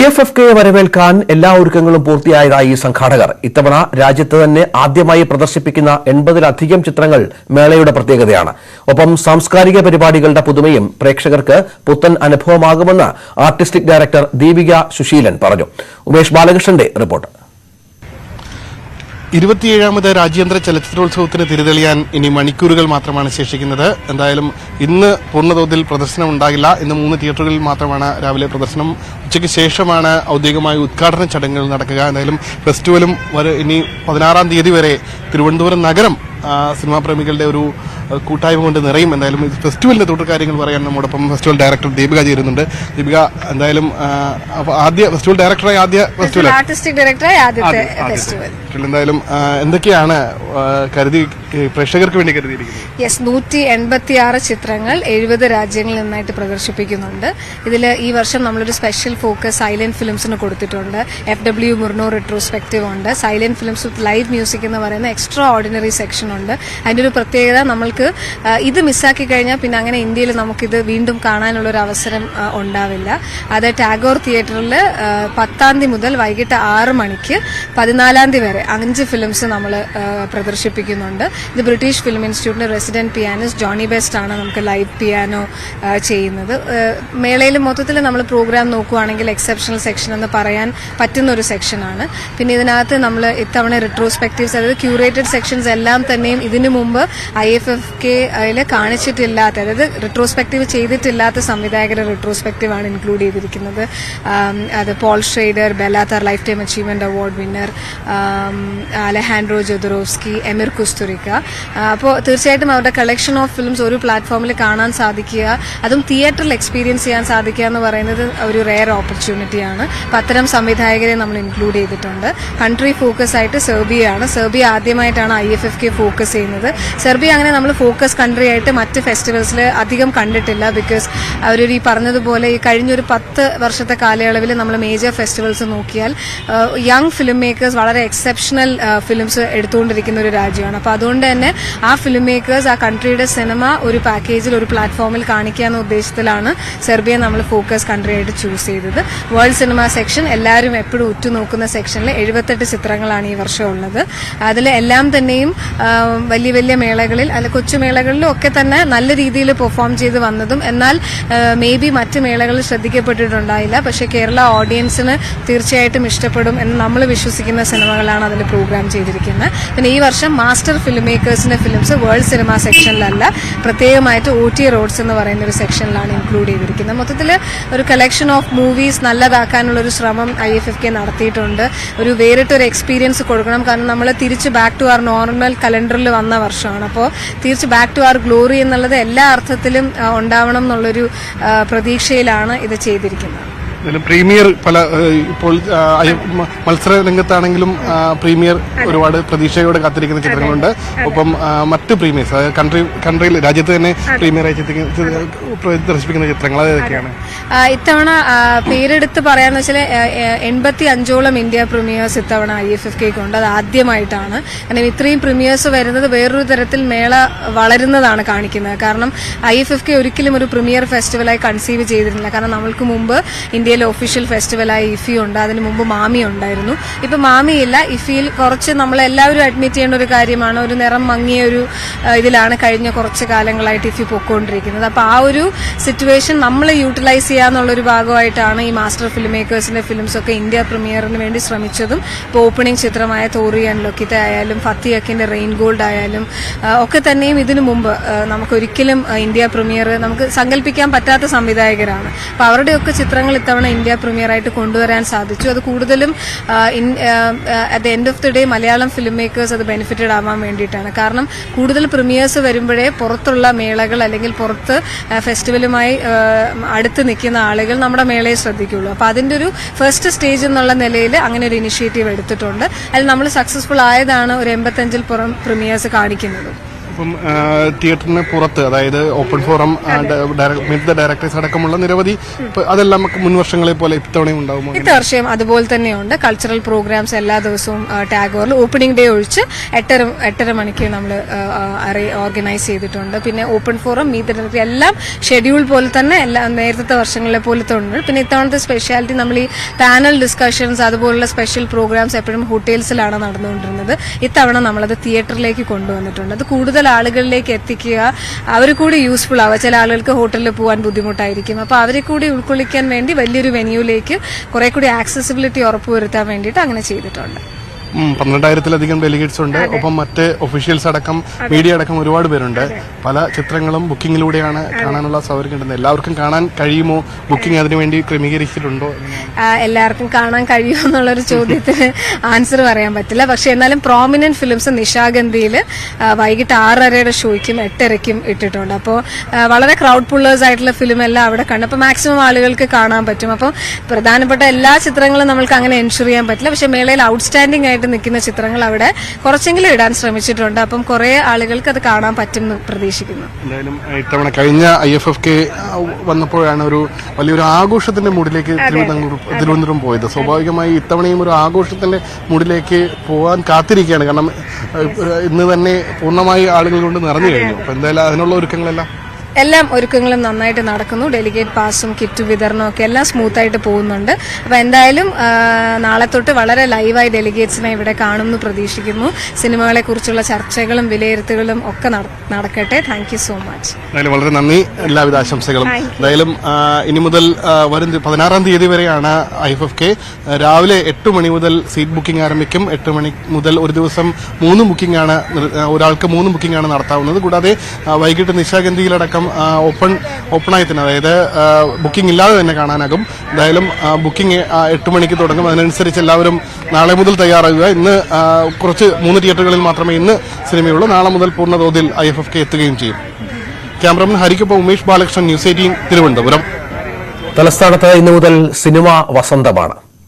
IFFK വരവേൽക്കാൻ എല്ലാ ഒരുക്കങ്ങളും പൂർത്തിയായതായി സംഘാടകർ. ഇത്തവണ രാജ്യത്ത് തന്നെ ആദ്യമായി പ്രദർശിപ്പിക്കുന്ന 80-ലധികം ചിത്രങ്ങൾ മേളയുടെ പ്രത്യേകതയാണ്. ഒപ്പം സാംസ്കാരിക പരിപാടികളുടെ പുതുമയും പ്രേക്ഷകർക്ക് പുത്തൻ അനുഭവമാകുമെന്ന് ആർട്ടിസ്റ്റിക് ഡയറക്ടർ ദീപിക സുശീലൻ പറഞ്ഞു. ഉമേഷ് ബാലകൃഷ്ണന്റെ റിപ്പോർട്ട്. 27ാമത് രാജ്യാന്തര ചലച്ചിത്രോത്സവത്തിന് തിരിതെളിയാൻ ഇനി മണിക്കൂറുകൾ മാത്രമാണ് ശേഷിക്കുന്നത്. എന്തായാലും ഇന്ന് പൂർണ്ണതോതിൽ പ്രദർശനം ഉണ്ടാകില്ല. ഇന്ന് 3 തിയേറ്ററുകളിൽ മാത്രമാണ് രാവിലെ പ്രദർശനം. ഉച്ചയ്ക്ക് ശേഷമാണ് ഔദ്യോഗികമായ ഉദ്ഘാടന ചടങ്ങുകൾ നടക്കുക. എന്തായാലും ഫെസ്റ്റിവലും ഇനി 16-ാം തീയതി വരെ തിരുവനന്തപുരം നഗരം സിനിമാ പ്രേമികളുടെ ഒരു കൂട്ടായ്മ കൊണ്ട് നിറയും. എന്തായാലും ഫെസ്റ്റിവലിന്റെ തുടർ കാര്യങ്ങൾ പറയാൻ നമ്മോടൊപ്പം ഫെസ്റ്റിവൽ ഡയറക്ടർ ദീപിക ചേരുന്നുണ്ട്. ദീപിക, എന്തായാലും ആദ്യ ഫെസ്റ്റിവൽ ഡയറക്ടറായി ആർട്ടിസ്റ്റിക് ഡയറക്ടറായി ആദ്യത്തെ ഫെസ്റ്റിവൽ എന്തായാലും എന്തൊക്കെയാണ് പ്രേക്ഷകർക്ക് വേണ്ടി കരുതിയിരിക്കുന്നത്? 186 ചിത്രങ്ങൾ 70 രാജ്യങ്ങളിൽ നിന്നായിട്ട് പ്രദർശിപ്പിക്കുന്നുണ്ട്. ഇതിൽ ഈ വർഷം നമ്മളൊരു സ്പെഷ്യൽ ഫോക്കസ് സൈലന്റ് ഫിലിംസിന് കൊടുത്തിട്ടുണ്ട്. FW മുർണോ റിട്രോസ്പെക്റ്റീവ് ഉണ്ട്. സൈലന്റ് ഫിലിംസ് വിത്ത് ലൈവ് മ്യൂസിക് എന്ന് പറയുന്ന എക്സ്ട്രാ ഓർഡിനറി സെക്ഷൻ ഉണ്ട്. അതിന്റെ ഒരു പ്രത്യേകത, നമ്മൾക്ക് ഇത് മിസ്സാക്കി കഴിഞ്ഞാൽ പിന്നെ അങ്ങനെ ഇന്ത്യയിൽ നമുക്കിത് വീണ്ടും കാണാനുള്ളൊരു അവസരം ഉണ്ടാവില്ല. അത് ടാഗോർ തിയേറ്ററിൽ 10-ാം തീയതി മുതൽ വൈകിട്ട് 6 മണിക്ക് 14-ാം തീയതി വരെ 5 ഫിലിംസ് നമ്മൾ പ്രദർശിപ്പിക്കുന്നുണ്ട്. ഇത് ബ്രിട്ടീഷ് ഫിലിം ഇൻസ്റ്റിറ്റ്യൂട്ടിന്റെ റെസിഡന്റ് പിയാനിസ്റ്റ് ജോണി ബെസ്റ്റ് ആണ് നമുക്ക് ലൈവ് പിയാനോ ചെയ്യുന്നത്. മേളയിൽ മൊത്തത്തിൽ നമ്മൾ പ്രോഗ്രാം നോക്കുകയാണെങ്കിൽ എക്സെപ്ഷണൽ സെക്ഷൻ എന്ന് പറയാൻ പറ്റുന്ന ഒരു സെക്ഷനാണ്. പിന്നെ ഇതിനകത്ത് നമ്മൾ ഇത്തവണ റിട്രോസ്പെക്റ്റീവ്സ്, അതായത് ക്യൂറേറ്റഡ് സെക്ഷൻസ് എല്ലാം തന്നെയും ഇതിനു മുമ്പ് IFFK കാണിച്ചിട്ടില്ലാത്ത, അതായത് റിട്രോസ്പെക്റ്റീവ് ചെയ്തിട്ടില്ലാത്ത സംവിധായകരുടെ റിട്രോസ്പെക്റ്റീവ് ആണ് ഇൻക്ലൂഡ് ചെയ്തിരിക്കുന്നത്. അത് Paul Schrader, Bela Tarr lifetime achievement award winner, Alejandro Jodorowsky, Emir Kusturica. അപ്പോൾ തീർച്ചയായിട്ടും അവരുടെ കളക്ഷൻ ഓഫ് ഫിലിംസ് ഒരു പ്ലാറ്റ്ഫോമിൽ കാണാൻ സാധിക്കുക, അതും തിയേറ്ററിൽ എക്സ്പീരിയൻസ് ചെയ്യാൻ സാധിക്കുക എന്ന് പറയുന്നത് ഒരു റെയർ ഓപ്പർച്യൂണിറ്റിയാണ്. അപ്പം അത്തരം സംവിധായകരെ നമ്മൾ ഇൻക്ലൂഡ് ചെയ്തിട്ടുണ്ട്. കൺട്രി ഫോക്കസ് ആയിട്ട് സെർബിയയാണ്. സെർബിയ ആദ്യമായിട്ടാണ് IFFK ഫോക്കസ് ചെയ്യുന്നത്. സെർബിയ അങ്ങനെ നമ്മൾ ഫോക്കസ് കൺട്രി ആയിട്ട് മറ്റ് ഫെസ്റ്റിവൽസിൽ അധികം കണ്ടിട്ടില്ല. ബിക്കോസ് അവരൊരു ഈ പറഞ്ഞതുപോലെ ഈ കഴിഞ്ഞൊരു 10 വർഷത്തെ കാലയളവിൽ നമ്മൾ മേജർ ഫെസ്റ്റിവൽസ് നോക്കിയാൽ യങ് ഫിലിം മേക്കേഴ്സ് വളരെ എക്സെപ്ഷണൽ ഫിലിംസ് എടുത്തുകൊണ്ടിരിക്കുന്ന ഒരു രാജ്യമാണ്. അപ്പോൾ അതുകൊണ്ട് തന്നെ ആ ഫിലിം മേക്കേഴ്സ് ആ കൺട്രിയുടെ സിനിമ ഒരു പാക്കേജിൽ ഒരു പ്ലാറ്റ്ഫോമിൽ കാണിക്കുക എന്ന ഉദ്ദേശത്തിലാണ് സെർബിയ നമ്മൾ ഫോക്കസ് കൺട്രി ആയിട്ട് ചൂസ് ചെയ്തത്. വേൾഡ് സിനിമ സെക്ഷൻ എല്ലാവരും എപ്പോഴും ഉറ്റുനോക്കുന്ന സെക്ഷനിൽ 78 ചിത്രങ്ങളാണ് ഈ വർഷം ഉള്ളത്. അതിൽ എല്ലാം തന്നെയും വലിയ വലിയ മേളകളിൽ അല്ല കൊച്ചു മേളകളിലും ഒക്കെ തന്നെ നല്ല രീതിയിൽ പെർഫോം ചെയ്ത് വന്നതും, എന്നാൽ മേ ബി മറ്റ് മേളകളിൽ ശ്രദ്ധിക്കപ്പെട്ടിട്ടുണ്ടായില്ല. പക്ഷേ കേരള ഓഡിയൻസിന് തീർച്ചയായിട്ടും ഇഷ്ടപ്പെടും എന്ന് നമ്മൾ വിശ്വസിക്കുന്ന സിനിമകളാണ് അതിൽ പ്രോഗ്രാം ചെയ്തിരിക്കുന്നത്. പിന്നെ ഈ വർഷം മാസ്റ്റർ ഫിലിം മേക്കേഴ്സിന്റെ ഫിലിംസ് വേൾഡ് സിനിമ സെക്ഷനിലല്ല, പ്രത്യേകമായിട്ട് OT റോഡ്സ് എന്ന് പറയുന്ന ഒരു സെക്ഷനിലാണ് ഇൻക്ലൂഡ് ചെയ്തിരിക്കുന്നത്. മൊത്തത്തിൽ ഒരു കളക്ഷൻ ഓഫ് മൂവീസ് നല്ലതാക്കാനുള്ള ഒരു ശ്രമം IFFK നടത്തിയിട്ടുണ്ട്. ഒരു വേറിട്ടൊരു എക്സ്പീരിയൻസ് കൊടുക്കണം. കാരണം നമ്മൾ തിരിച്ച് ബാക്ക് ടു അവർ നോർമൽ കലണ്ടറിൽ വന്ന വർഷമാണ്. അപ്പോൾ തിരിച്ച് ബാക്ക് ടു അവർ ഗ്ലോറി എന്നുള്ളത് എല്ലാ അർത്ഥത്തിലും ഉണ്ടാവണം എന്നുള്ളൊരു പ്രതീക്ഷയിലാണ് ഇത് ചെയ്തിരിക്കുന്നത്. പ്രീമിയർ ഇപ്പോൾ മത്സര രംഗത്താണെങ്കിലും പ്രീമിയർ ഒരുപാട് പ്രതീക്ഷയോടെ കാത്തിരിക്കുന്ന ചിത്രങ്ങളുണ്ട്. ഒപ്പം മറ്റ് പ്രീമിയേഴ്സ്, അതായത് കൺട്രിയിൽ രാജ്യത്ത് തന്നെ പ്രീമിയറായി പ്രദർശിപ്പിക്കുന്ന ചിത്രങ്ങൾ അതൊക്കെയാണ്. ഇത്തവണ പേരെടുത്ത് പറയാന്ന് വെച്ചാൽ 85ഓളം ഇന്ത്യ പ്രീമിയേഴ്സ് ഇത്തവണ IFFK ഉണ്ട്. അത് ആദ്യമായിട്ടാണ്. കാരണം ഇത്രയും പ്രീമിയേഴ്സ് വരുന്നത് വേറൊരു തരത്തിൽ മേള വളരുന്നതാണ് കാണിക്കുന്നത്. കാരണം IFFK ഒരിക്കലും ഒരു പ്രീമിയർ ഫെസ്റ്റിവലായി കൺസീവ് ചെയ്തിരുന്നില്ല. കാരണം നമ്മൾക്ക് മുമ്പ് ഇന്ത്യയിലെ ഒഫീഷ്യൽ ഫെസ്റ്റിവലായി IFFI ഉണ്ട്. അതിന് മുമ്പ് മാമി ഉണ്ടായിരുന്നു. ഇപ്പൊ മാമിയില്ല. IFFIയിൽ കുറച്ച് നമ്മളെല്ലാവരും അഡ്മിറ്റ് ചെയ്യേണ്ട ഒരു കാര്യമാണ്, ഒരു നിറം മങ്ങിയ ഒരു ഇതിലാണ് കഴിഞ്ഞ കുറച്ച് കാലങ്ങളായിട്ട് IFFI പൊക്കോണ്ടിരിക്കുന്നത്. അപ്പൊ ആ ഒരു സിറ്റുവേഷൻ നമ്മൾ യൂട്ടിലൈസ് ചെയ്യാന്നുള്ളൊരു ഭാഗമായിട്ടാണ് ഈ മാസ്റ്റർ ഫിലിം മേക്കേഴ്സിന്റെ ഫിലിംസ് ഒക്കെ ഇന്ത്യ പ്രീമിയറിന് വേണ്ടി ശ്രമിച്ചതും. ഇപ്പോൾ ഓപ്പണിംഗ് ചിത്രമായ തോറി ആൻഡ് ലൊക്കിത്ത ആയാലും ഫത്തി അക്കിന്റെ റെയിൻ ഗോൾഡ് ആയാലും ഒക്കെ തന്നെയും ഇതിനു മുമ്പ് നമുക്കൊരിക്കലും ഇന്ത്യ പ്രീമിയർ നമുക്ക് സങ്കല്പിക്കാൻ പറ്റാത്ത സംവിധായകരാണ്. അപ്പൊ അവരുടെയൊക്കെ ചിത്രങ്ങൾ ഇത്തവണ ഇന്ത്യ പ്രീമിയർ ആയിട്ട് കൊണ്ടുവരാൻ സാധിച്ചു. അത് കൂടുതലും at the end of the day Malayalam film makers അത് ബെനിഫിറ്റഡ് ആവാൻ വേണ്ടിയിട്ടാണ്. കാരണം കൂടുതൽ പ്രീമിയേഴ്സ് വരുമ്പോഴേ പുറത്തുള്ള മേളകൾ അല്ലെങ്കിൽ പുറത്ത് ഫെസ്റ്റിവലുമായി അടുത്ത് നിൽക്കുന്ന ആളുകൾ നമ്മുടെ മേളയെ ശ്രദ്ധിക്കുള്ളൂ. അപ്പോൾ അതിന്റെ ഒരു ഫസ്റ്റ് സ്റ്റേജ് എന്നുള്ള നിലയിൽ അങ്ങനെ ഒരു ഇനിഷ്യേറ്റീവ് എടുത്തിട്ടുണ്ട്. അതിൽ നമ്മൾ സക്സസ്ഫുൾ ആയതാണ് ഒരു 85-ൽ പുറം പ്രീമിയേഴ്സ് കാണിക്കുന്നത്. ഇപ്പം തിയേറ്ററിന് പുറത്ത്, അതായത് open forum, meet the directors അടക്കമുള്ള നിരവധി അതെല്ലാം നമുക്ക് മുൻവർഷങ്ങളെ പോലെ ഇത്തവണയും ഉണ്ടാകുമോ? ഇത്തവർഷം അതുപോലെ തന്നെയുണ്ട്. കൾച്ചറൽ പ്രോഗ്രാംസ് എല്ലാ ദിവസവും ടാഗോറിൽ ഓപ്പണിംഗ് ഡേ ഒഴിച്ച് 8:30 മണിക്ക് നമ്മൾ ഓർഗനൈസ് ചെയ്തിട്ടുണ്ട്. പിന്നെ open forum, meet the director എല്ലാം ഷെഡ്യൂൾ പോലെ തന്നെ നേരത്തെ വർഷങ്ങളിലെ പോലത്തെ ഉണ്ട്. പിന്നെ ഇത്തവണത്തെ സ്പെഷ്യാലിറ്റി നമ്മൾ ഈ പാനൽ ഡിസ്കഷൻസ് അതുപോലുള്ള സ്പെഷ്യൽ പ്രോഗ്രാംസ് എപ്പോഴും ഹോട്ടൽസിലാണ് നടന്നുകൊണ്ടിരുന്നത്. ഇത്തവണ നമ്മളത് തിയേറ്ററിലേക്ക് കൊണ്ടുവന്നിട്ടുണ്ട്. അത് കൂടുതൽ ആളുകളിലേക്ക് എത്തിക്കുക, അവർ കൂടി യൂസ്ഫുൾ ആവുക. ചില ആളുകൾക്ക് ഹോട്ടലിൽ പോകാൻ ബുദ്ധിമുട്ടായിരിക്കും. അപ്പോൾ അവരെ കൂടി ഉൾക്കൊള്ളിക്കാൻ വേണ്ടി വലിയൊരു വെന്യൂലേക്ക് കുറെ കൂടി ആക്സസിബിലിറ്റി ഉറപ്പുവരുത്താൻ വേണ്ടിയിട്ട് അങ്ങനെ ചെയ്തിട്ടുണ്ട്. 12,000-ലധികം ഡെലിഗേറ്റ്സ് ഉണ്ട്. ഒപ്പം മറ്റ് ഒഫീഷ്യൽസ് അടക്കം മീഡിയ അടക്കം ഒരുപാട് പേരുണ്ട്. പല ചിത്രങ്ങളും ബുക്കിംഗിലൂടെയാണ് കാണാനുള്ള സൗകര്യം കിട്ടുന്നത്. എല്ലാവർക്കും കാണാൻ കഴിയുമോ? ബുക്കിംഗ് അതിനുവേണ്ടി ക്രമീകരിച്ചിട്ടുണ്ടോ? എല്ലാവർക്കും കാണാൻ കഴിയുമോ എന്നുള്ളൊരു ചോദ്യത്തിന് ആൻസർ പറയാൻ പറ്റില്ല. പക്ഷെ എന്നാലും പ്രോമിനന്റ് ഫിലിംസ് നിശാഗന്ധിയിൽ വൈകിട്ട് 6:30 ഷോയ്ക്കും 8:30 ഇട്ടിട്ടുണ്ട്. അപ്പോൾ വളരെ ക്രൗഡ് പുള്ളേഴ്സ് ആയിട്ടുള്ള ഫിലിം എല്ലാം അവിടെ കണ്ടു. അപ്പോൾ മാക്സിമം ആളുകൾക്ക് കാണാൻ പറ്റും. അപ്പോൾ പ്രധാനപ്പെട്ട എല്ലാ ചിത്രങ്ങളും നമ്മൾക്ക് അങ്ങനെ എൻഷുർ ചെയ്യാൻ പറ്റില്ല. പക്ഷെ മേളയിൽ ഔട്ട്സ്റ്റാൻഡിംഗ് ആയിട്ട് നിൽക്കുന്ന ചിത്രങ്ങൾ അവിടെ കുറച്ചെങ്കിലും ഇടാൻ ശ്രമിച്ചിട്ടുണ്ട്. അപ്പം കുറെ ആളുകൾക്ക് അത് കാണാൻ പറ്റും എന്ന് പ്രതീക്ഷിക്കുന്നു. എന്തായാലും ഇത്തവണ കഴിഞ്ഞ IFFK വന്നപ്പോഴാണ് ഒരു വലിയൊരു ആഘോഷത്തിന്റെ മൂഡിലേക്ക് തിരുവനന്തപുരം പോയത്. സ്വാഭാവികമായി ഇത്തവണയും ഒരു ആഘോഷത്തിന്റെ മൂഡിലേക്ക് പോകാൻ കാത്തിരിക്കുകയാണ്. കാരണം ഇന്ന് തന്നെ പൂർണ്ണമായി ആളുകൾ കൊണ്ട് നിറഞ്ഞു കഴിഞ്ഞു. അപ്പൊ എന്തായാലും അതിനുള്ള എല്ലാം ഒരുക്കങ്ങളും നന്നായിട്ട് നടക്കുന്നു. ഡെലിഗേറ്റ് പാസും കിറ്റ് വിതരണവും ഒക്കെ എല്ലാം സ്മൂത്തായിട്ട് പോകുന്നുണ്ട്. അപ്പൊ എന്തായാലും നാളെ തൊട്ട് വളരെ ലൈവായി ഡെലിഗേറ്റ്സിനെ ഇവിടെ കാണുമെന്ന് പ്രതീക്ഷിക്കുന്നു. സിനിമകളെ കുറിച്ചുള്ള ചർച്ചകളും വിലയിരുത്തലുകളും ഒക്കെ നടക്കട്ടെ. Thank you so much. വളരെ നന്ദി, എല്ലാവിധ ആശംസകളും. എന്തായാലും ഇനി മുതൽ വരും 16-ാം തീയതി വരെയാണ് IFFK. രാവിലെ 8 മണി മുതൽ സീറ്റ് ബുക്കിംഗ് ആരംഭിക്കും. 8 മണി മുതൽ ഒരു ദിവസം 3 ബുക്കിംഗ് ആണ്, ഒരാൾക്ക് 3 ബുക്കിംഗ് ആണ് നടത്താവുന്നത്. കൂടാതെ വൈകിട്ട് നിശാഗന്ധിയിലടക്കം ഓപ്പണായി തന്നെ, അതായത് ബുക്കിംഗ് ഇല്ലാതെ തന്നെ കാണാനാകും. എന്തായാലും ബുക്കിംഗ് 8 മണിക്ക് തുടങ്ങും. അതിനനുസരിച്ച് എല്ലാവരും നാളെ മുതൽ തയ്യാറാകുക. ഇന്ന് കുറച്ച് 3 തിയേറ്ററുകളിൽ മാത്രമേ ഇന്ന് സിനിമയുള്ളൂ. നാളെ മുതൽ പൂർണ്ണതോതിൽ IFFK എത്തുകയും ചെയ്യും. ക്യാമറമാൻ ഹരിക്കൊപ്പം ഉമേഷ് ബാലകൃഷ്ണൻ, ന്യൂസ് 18 തിരുവനന്തപുരം. തലസ്ഥാനത്ത് ഇന്നു മുതൽ സിനിമ വസന്തമാണ്.